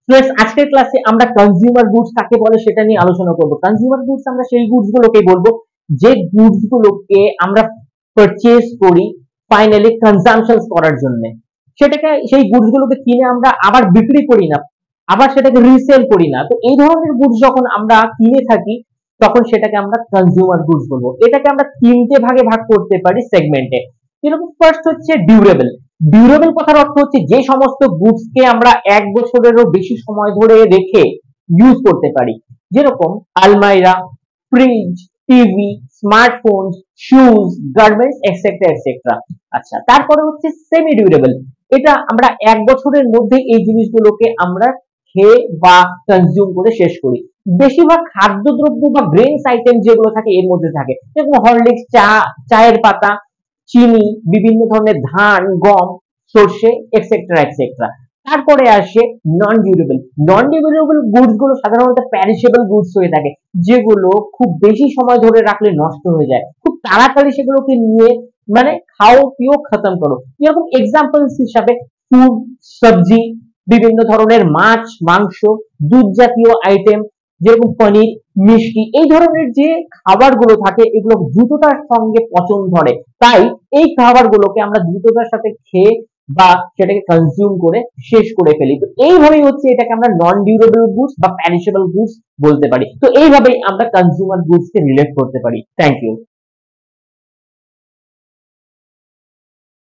Students, আজকের ক্লাসে আমরা কনজিউমার গুডস কাকে বলে সেটা নিয়ে আলোচনা করব। কনজিউমার গুডস আমরা সেই গুডস গুলোকে বলবো যে গুডস গুলোকে আমরা পারচেজ করি ফাইনালি কনজাম্পশন করার জন্য। সেটাকে সেই গুডস গুলোকে কিনে আমরা আবার বিক্রি করি না, আবার সেটাকে রিসেল করি না। তো এই ধরনের গুডস যখন আমরা কিনে থাকি তখন সেটাকে আমরা কনজিউমার গুডস বলবো। এটাকে আমরা তিনটে ভাগে ভাগ করতে পারি সেগমেন্টে। যেরকম ফার্স্ট হচ্ছে ডিউরেবল। ডিউরেবল কথার অর্থ হচ্ছে যে সমস্ত গুডস কে আমরা 1 বছরেরও বেশি সময় ধরে রেখে ইউজ করতে পারি, যেরকম আলমারিরা, fridge, TV, smartphone, shoes, garments etcetera etcetera. আচ্ছা, তারপরে হচ্ছে সেমি ডিউরেবল। এটা আমরা 1 বছরের মধ্যে এই জিনিসগুলোকে আমরা খেয়ে বা কনজিউম করে শেষ করি। বেশিরভাগ খাদ্যদ্রব্য বা গ্রেনস আইটেম যেগুলো থাকে এর মধ্যে থাকে, যেরকম হরলিক্স, চায়ের পাতা, চিনি, বিভিন্ন ধরনের ধান, গম, সর্ষে এটসেট্রা এটসেট্রা। তারপরে আসে নন ডিউরেবল। নন ডিউরেবল গুডস গুলো সাধারণত প্যারিশেবল গুডস হয়ে থাকে, যেগুলো খুব বেশি সময় ধরে রাখলে নষ্ট হয়ে যায়। খুব তাড়াতাড়ি সেগুলোকে নিয়ে মানে খাও পিও খতম করো। এরকম এক্সাম্পলস হিসাবে ফুড, সবজি, বিভিন্ন ধরনের মাছ, মাংস, দুধ জাতীয় আইটেম যেরকম পনির, মিষ্টি, এই ধরনের যে খাবারগুলো থাকে এগুলো দ্রুততার সঙ্গে পচন ধরে। তাই এই খাবারগুলোকে আমরা দ্রুততার সাথে খেয়ে বা সেটাকে কনজিউম করে শেষ করে ফেলি। তো এইভাবেই হচ্ছে এটাকে আমরা নন ডিউরেবল গুডস বা প্যারিশেবল গুডস বলতে পারি। তো এইভাবেই আমরা কনজিউমার গুডস কে রিলেট করতে পারি। Thank you.